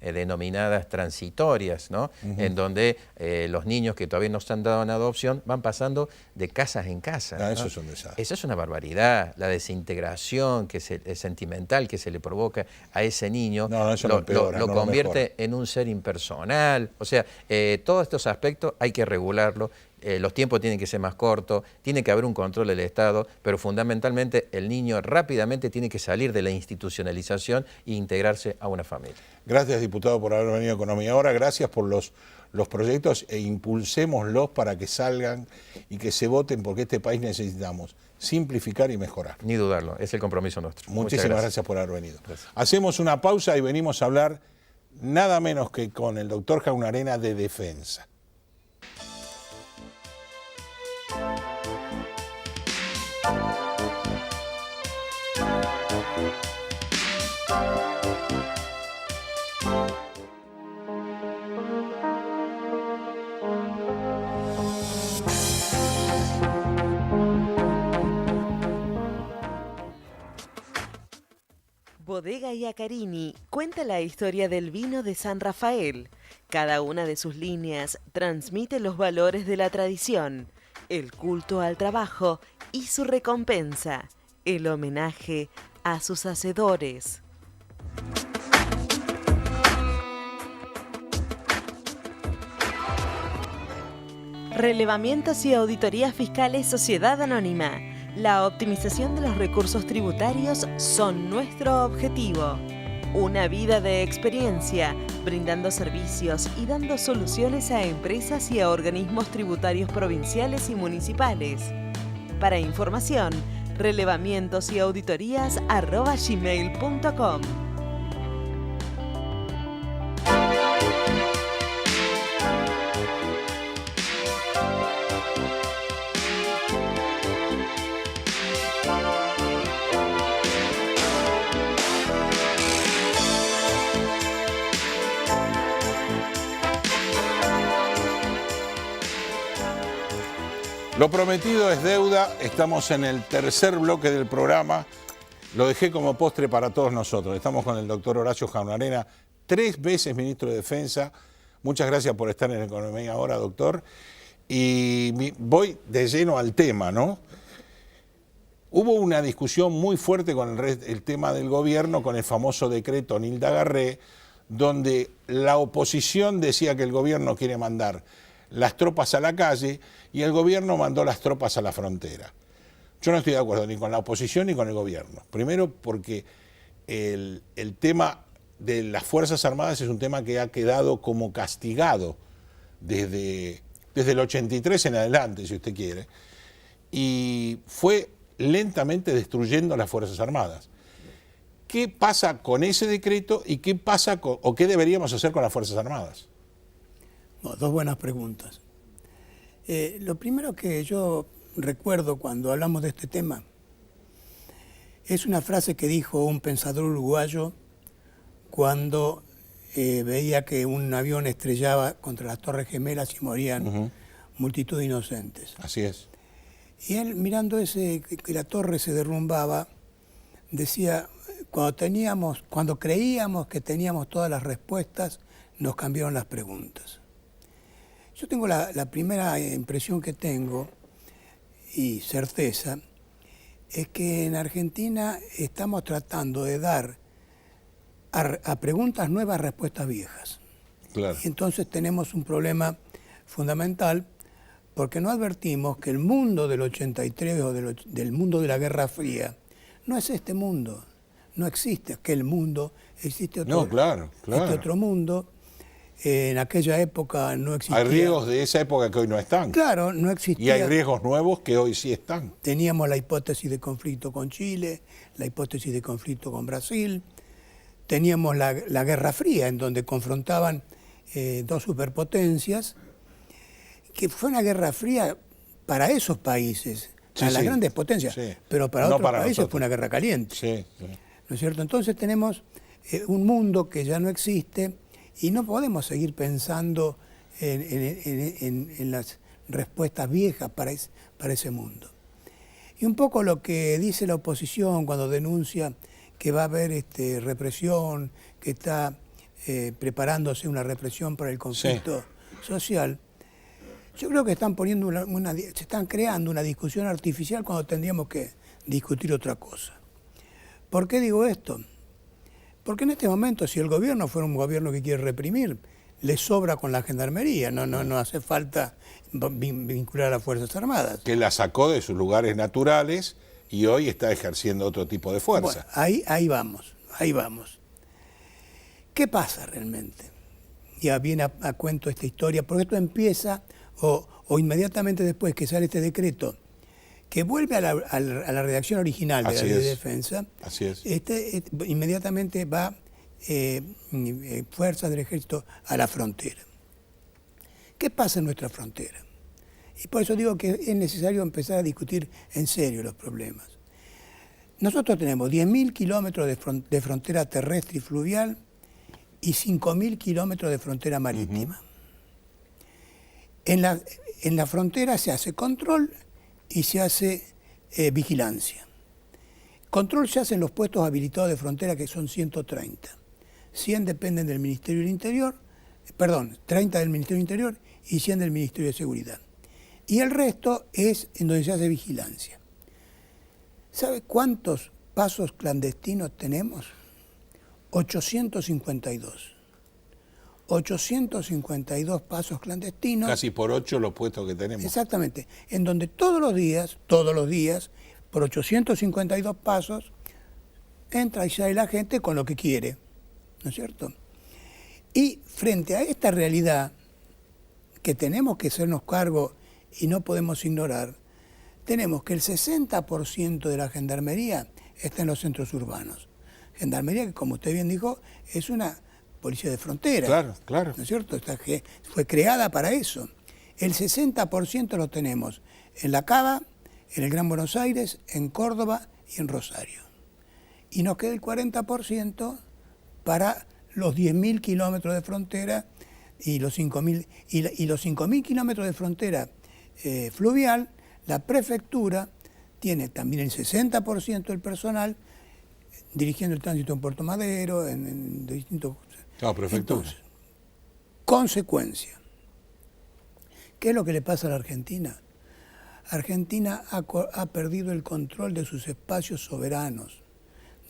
denominadas transitorias, ¿no? En donde los niños que todavía no se han dado en adopción van pasando de casas en casa. ¿no? Eso es un desastre. Esa es una barbaridad, la desintegración sentimental que se le provoca a ese niño, lo convierte en un ser impersonal. O sea, todos estos aspectos hay que regularlo los tiempos tienen que ser más cortos, tiene que haber un control del Estado, pero fundamentalmente el niño rápidamente tiene que salir de la institucionalización e integrarse a una familia. Gracias, diputado, por haber venido a Economía Ahora. Gracias por los proyectos e impulsémoslos para que salgan y que se voten, porque este país necesitamos simplificar y mejorar. Ni dudarlo, es el compromiso nuestro. Muchísimas gracias por haber venido. Gracias. Hacemos una pausa y venimos a hablar nada menos que con el doctor Jaunarena de defensa. Bodega Iacarini cuenta la historia del vino de San Rafael. Cada una de sus líneas transmite los valores de la tradición, el culto al trabajo y su recompensa, el homenaje a sus hacedores. Relevamientos y auditorías fiscales Sociedad Anónima. La optimización de los recursos tributarios son nuestro objetivo. Una vida de experiencia, brindando servicios y dando soluciones a empresas y a organismos tributarios provinciales y municipales. Para información, relevamientosauditorías@gmail.com. Lo prometido es deuda, estamos en el tercer bloque del programa, lo dejé como postre para todos nosotros. Estamos con el doctor Horacio Jaunarena, 3 veces ministro de Defensa. Muchas gracias por estar en Economía Ahora, doctor. Y voy de lleno al tema, ¿no? Hubo una discusión muy fuerte con el tema del gobierno, con el famoso decreto Nilda Garré, donde la oposición decía que el gobierno quiere mandar las tropas a la calle y el gobierno mandó las tropas a la frontera. Yo no estoy de acuerdo ni con la oposición ni con el gobierno. Primero porque el tema de las Fuerzas Armadas es un tema que ha quedado como castigado desde el 83 en adelante, si usted quiere, y fue lentamente destruyendo las Fuerzas Armadas. ¿Qué pasa con ese decreto y qué pasa o qué deberíamos hacer con las Fuerzas Armadas? No, 2 buenas preguntas. Lo primero que yo recuerdo cuando hablamos de este tema es una frase que dijo un pensador uruguayo cuando veía que un avión estrellaba contra las Torres Gemelas y morían multitud de inocentes. Así es. Y él, mirando que la torre se derrumbaba, decía, cuando creíamos que teníamos todas las respuestas, nos cambiaron las preguntas. Yo tengo la primera impresión que tengo, y certeza, es que en Argentina estamos tratando de dar a preguntas nuevas respuestas viejas. Claro. Y entonces tenemos un problema fundamental porque no advertimos que el mundo del 83 o del mundo de la Guerra Fría no es este mundo, no existe aquel mundo, existe otro, Este otro mundo. En aquella época no existía. Hay riesgos de esa época que hoy no están. Claro, no existía. Y hay riesgos nuevos que hoy sí están. Teníamos la hipótesis de conflicto con Chile, la hipótesis de conflicto con Brasil, teníamos la Guerra Fría, en donde confrontaban 2 superpotencias, que fue una Guerra Fría para esos países, para las grandes potencias, pero para otros países nosotros. Fue una guerra caliente. ¿No es cierto? Entonces tenemos un mundo que ya no existe. Y no podemos seguir pensando en las respuestas viejas para ese mundo. Y un poco lo que dice la oposición cuando denuncia que va a haber represión, que está preparándose una represión para el conflicto social, yo creo que están se están creando una discusión artificial cuando tendríamos que discutir otra cosa. ¿Por qué digo esto? Porque en este momento, si el gobierno fuera un gobierno que quiere reprimir, le sobra con la gendarmería, no hace falta vincular a las Fuerzas Armadas. Que la sacó de sus lugares naturales y hoy está ejerciendo otro tipo de fuerza. Bueno, ahí vamos. ¿Qué pasa realmente? Ya viene a cuento esta historia, porque esto empieza, o inmediatamente después que sale este decreto, que vuelve a la redacción original de la Ley de Defensa. Así es. Inmediatamente va fuerzas del Ejército a la frontera. ¿Qué pasa en nuestra frontera? Y por eso digo que es necesario empezar a discutir en serio los problemas. Nosotros tenemos 10.000 kilómetros de frontera terrestre y fluvial y 5.000 kilómetros de frontera marítima. En la frontera se hace control y se hace vigilancia. Control se hace en los puestos habilitados de frontera, que son 130. 100 dependen del Ministerio del Interior, 30 del Ministerio del Interior y 100 del Ministerio de Seguridad. Y el resto es en donde se hace vigilancia. ¿Sabe cuántos pasos clandestinos tenemos? 852. 852 pasos clandestinos. Casi por 8 los puestos que tenemos. Exactamente. En donde todos los días, por 852 pasos, entra y sale la gente con lo que quiere. ¿No es cierto? Y frente a esta realidad que tenemos que hacernos cargo y no podemos ignorar, tenemos que el 60% de la gendarmería está en los centros urbanos. Gendarmería que, como usted bien dijo, es una policía de frontera. Claro, claro. ¿No es cierto? Fue creada para eso. El 60% lo tenemos en La Cava, en el Gran Buenos Aires, en Córdoba y en Rosario. Y nos queda el 40% para los 10.000 kilómetros de frontera y los 5.000 kilómetros de frontera fluvial. La prefectura tiene también el 60% del personal dirigiendo el tránsito en Puerto Madero, en distintos... Prefectura. Entonces, consecuencia. ¿Qué es lo que le pasa a la Argentina? Argentina ha perdido el control de sus espacios soberanos.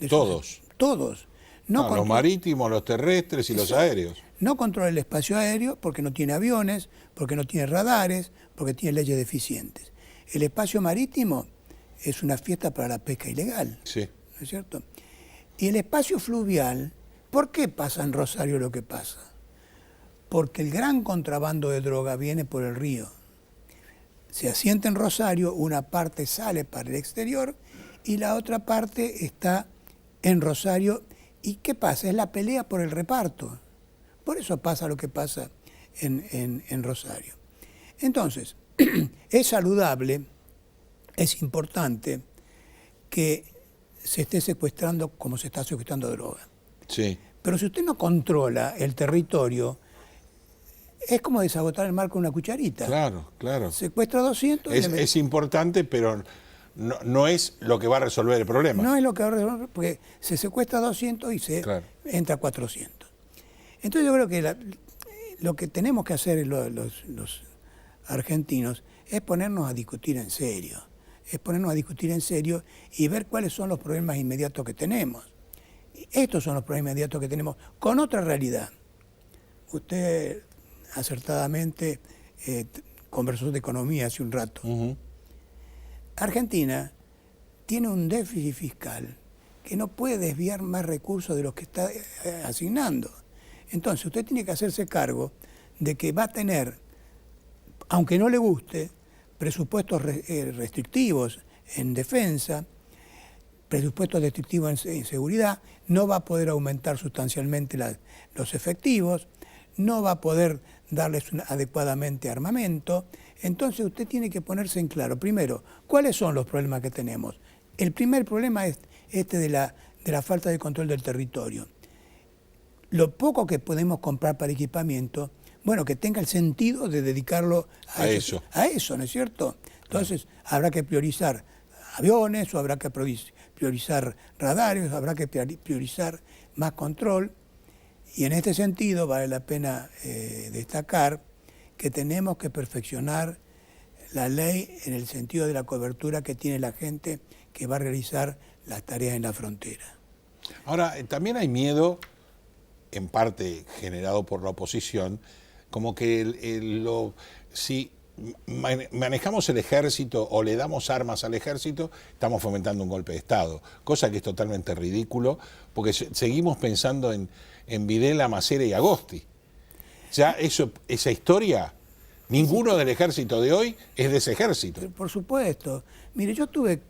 Todos. Todos. Los marítimos, los terrestres y los aéreos. No controla el espacio aéreo porque no tiene aviones, porque no tiene radares, porque tiene leyes deficientes. El espacio marítimo es una fiesta para la pesca ilegal. Sí. ¿No es cierto? Y el espacio fluvial, ¿por qué pasa en Rosario lo que pasa? Porque el gran contrabando de droga viene por el río. Se asienta en Rosario, una parte sale para el exterior y la otra parte está en Rosario. ¿Y qué pasa? Es la pelea por el reparto. Por eso pasa lo que pasa en Rosario. Entonces, es saludable, es importante que se esté secuestrando como se está secuestrando droga. Sí. Pero si usted no controla el territorio, es como desagotar el mar con una cucharita. Claro, claro. Secuestra 200... Es importante, pero no es lo que va a resolver el problema. No es lo que va a resolver, porque se secuestra 200 y se entra a 400. Entonces yo creo que lo que tenemos que hacer los argentinos es ponernos a discutir en serio. Y ver cuáles son los problemas inmediatos que tenemos. Estos son los problemas inmediatos que tenemos con otra realidad. Usted acertadamente conversó de economía hace un rato. Uh-huh. Argentina tiene un déficit fiscal que no puede desviar más recursos de los que está asignando. Entonces usted tiene que hacerse cargo de que va a tener, aunque no le guste, presupuestos restrictivos en defensa, presupuestos restrictivos en seguridad, no va a poder aumentar sustancialmente los efectivos, no va a poder darles adecuadamente armamento. Entonces usted tiene que ponerse en claro, primero, ¿cuáles son los problemas que tenemos? El primer problema es este de la falta de control del territorio. Lo poco que podemos comprar para equipamiento, bueno, que tenga el sentido de dedicarlo a eso, ¿no es cierto? Entonces habrá que priorizar aviones, o habrá que priorizar radares, habrá que priorizar más control. Y en este sentido vale la pena destacar que tenemos que perfeccionar la ley en el sentido de la cobertura que tiene la gente que va a realizar las tareas en la frontera. Ahora, también hay miedo en parte generado por la oposición, como que si manejamos el ejército o le damos armas al ejército, estamos fomentando un golpe de Estado, cosa que es totalmente ridículo, porque seguimos pensando en Videla, Macera y Agosti. Ya esa historia, ninguno del ejército de hoy es de ese ejército. Por supuesto. Mire, yo tuve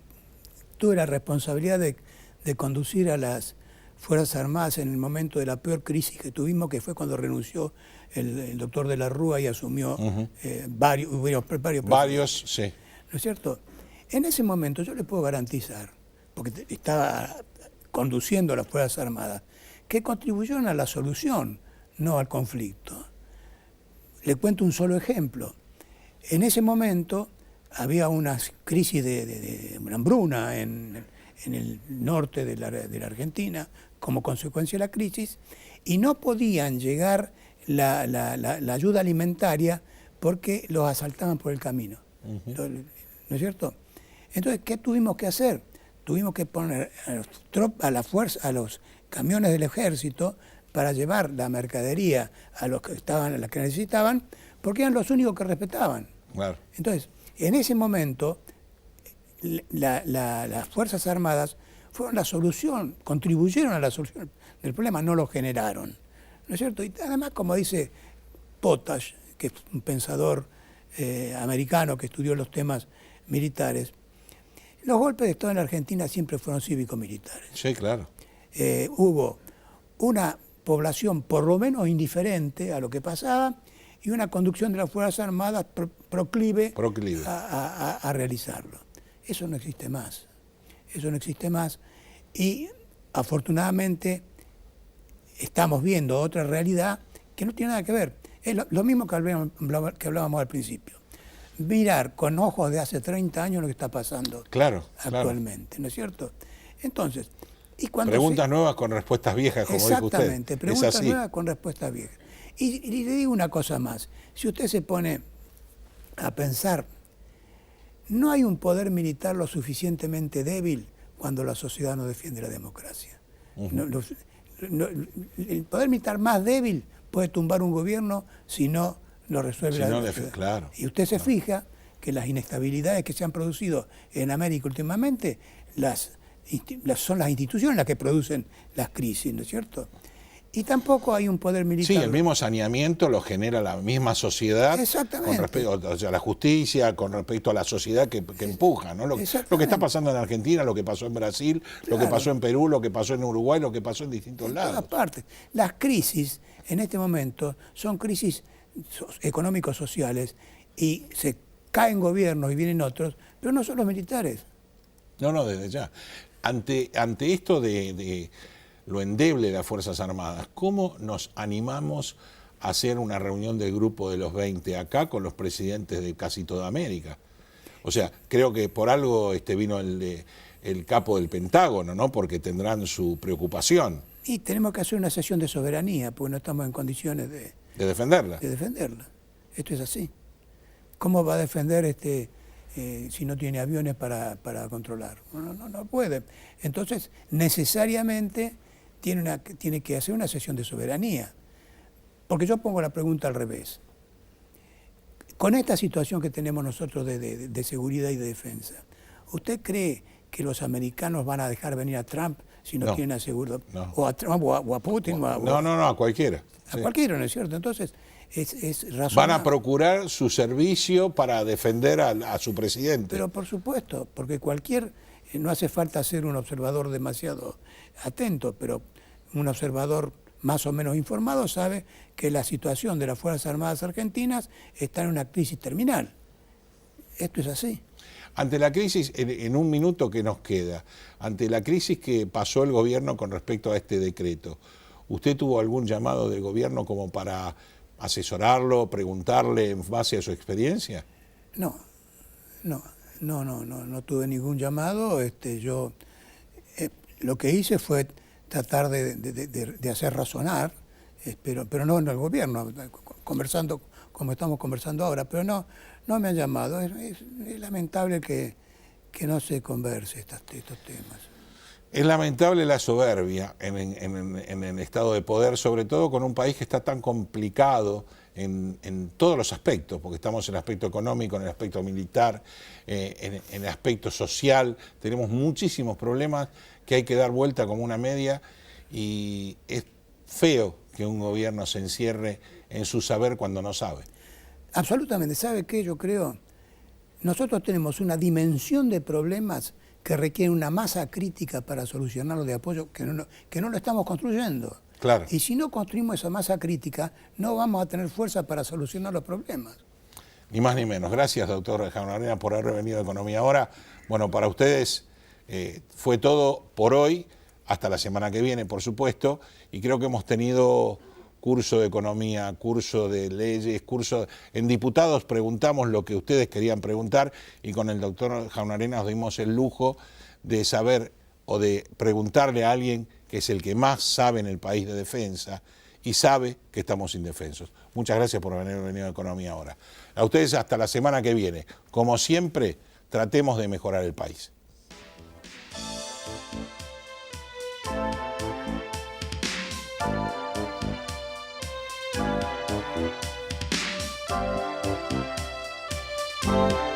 la responsabilidad de conducir a las Fuerzas Armadas en el momento de la peor crisis que tuvimos, que fue cuando renunció el doctor de la Rúa y asumió varios, sí. ¿No es cierto? En ese momento yo le puedo garantizar, porque estaba conduciendo a las Fuerzas Armadas, que contribuyeron a la solución, no al conflicto. Le cuento un solo ejemplo. En ese momento había una crisis de hambruna en el norte de la Argentina como consecuencia de la crisis, y no podían llegar la ayuda alimentaria porque los asaltaban por el camino. ¿No es cierto? Entonces, ¿qué tuvimos que hacer? Tuvimos que poner a los camiones del ejército para llevar la mercadería a las que necesitaban, porque eran los únicos que respetaban. Claro. Entonces, en ese momento, las Fuerzas Armadas fueron la solución, contribuyeron a la solución del problema, no lo generaron. ¿No es cierto? Y además, como dice Potash, que es un pensador americano que estudió los temas militares, los golpes de Estado en la Argentina siempre fueron cívico-militares. Sí, claro. Hubo una población por lo menos indiferente a lo que pasaba y una conducción de las Fuerzas Armadas proclive. A realizarlo. Eso no existe más. Eso no existe más. Y afortunadamente estamos viendo otra realidad que no tiene nada que ver. Es lo mismo que hablábamos al principio. Mirar con ojos de hace 30 años lo que está pasando actualmente, ¿no es cierto? Entonces, y cuando preguntas nuevas con respuestas viejas, como dijo usted. Exactamente, preguntas nuevas con respuestas viejas. Y le digo una cosa más. Si usted se pone a pensar, no hay un poder militar lo suficientemente débil cuando la sociedad no defiende la democracia. El poder militar más débil puede tumbar un gobierno si no lo resuelve la sociedad. Claro, y usted se fija que las inestabilidades que se han producido en América últimamente son las instituciones las que producen las crisis, ¿no es cierto? Y tampoco hay un poder militar. Sí, el mismo saneamiento lo genera la misma sociedad. Exactamente. Con respecto a la justicia, con respecto a la sociedad que empuja, ¿no? Lo que está pasando en Argentina, lo que pasó en Brasil, lo que pasó en Perú, lo que pasó en Uruguay, lo que pasó en distintos lados. En todas partes. Las crisis en este momento son crisis económicos-sociales y se caen gobiernos y vienen otros, pero no son los militares. No, desde ya. Ante esto de lo endeble de las Fuerzas Armadas, ¿cómo nos animamos a hacer una reunión del grupo de los 20 acá con los presidentes de casi toda América? O sea, creo que por algo vino el capo del Pentágono, ¿no? Porque tendrán su preocupación. Y tenemos que hacer una sesión de soberanía, porque no estamos en condiciones de defenderla. De defenderla. Esto es así. ¿Cómo va a defender si no tiene aviones para controlar? No puede. Entonces, necesariamente tiene que hacer una sesión de soberanía. Porque yo pongo la pregunta al revés. Con esta situación que tenemos nosotros de seguridad y de defensa, ¿usted cree que los americanos van a dejar venir a Trump si no tienen asegurado? No. O a Trump o a Putin. No, a cualquiera. A cualquiera, ¿no es cierto? Entonces, es razonable. Van a procurar su servicio para defender a su presidente. Pero por supuesto, porque no hace falta ser un observador demasiado atento, pero un observador más o menos informado sabe que la situación de las Fuerzas Armadas Argentinas está en una crisis terminal. Esto es así. Ante la crisis, en un minuto que nos queda, ante la crisis que pasó el gobierno con respecto a este decreto, ¿usted tuvo algún llamado del gobierno como para asesorarlo, preguntarle en base a su experiencia? No tuve ningún llamado. Yo lo que hice fue tratar de hacer razonar, pero no en el gobierno, conversando como estamos conversando ahora, pero no me han llamado. Es lamentable que no se converse estos temas. Es lamentable la soberbia en el estado de poder, sobre todo con un país que está tan complicado en todos los aspectos, porque estamos en el aspecto económico, en el aspecto militar, en el aspecto social. Tenemos muchísimos problemas que hay que dar vuelta como una media, y es feo que un gobierno se encierre en su saber cuando no sabe. Absolutamente. ¿Sabe qué? Yo creo, nosotros tenemos una dimensión de problemas que requiere una masa crítica para solucionarlo de apoyo, que no lo estamos construyendo. Claro. Y si no construimos esa masa crítica, no vamos a tener fuerza para solucionar los problemas. Ni más ni menos. Gracias, doctor Jaunarena, por haber venido a Economía Ahora. Bueno, para ustedes fue todo por hoy, hasta la semana que viene, por supuesto, y creo que hemos tenido curso de economía, curso de leyes, curso... En diputados preguntamos lo que ustedes querían preguntar, y con el doctor Jaunarena nos dimos el lujo de saber o de preguntarle a alguien que es el que más sabe en el país de defensa y sabe que estamos indefensos. Muchas gracias por haber venido a Economía Ahora. A ustedes hasta la semana que viene. Como siempre, tratemos de mejorar el país. Thank you.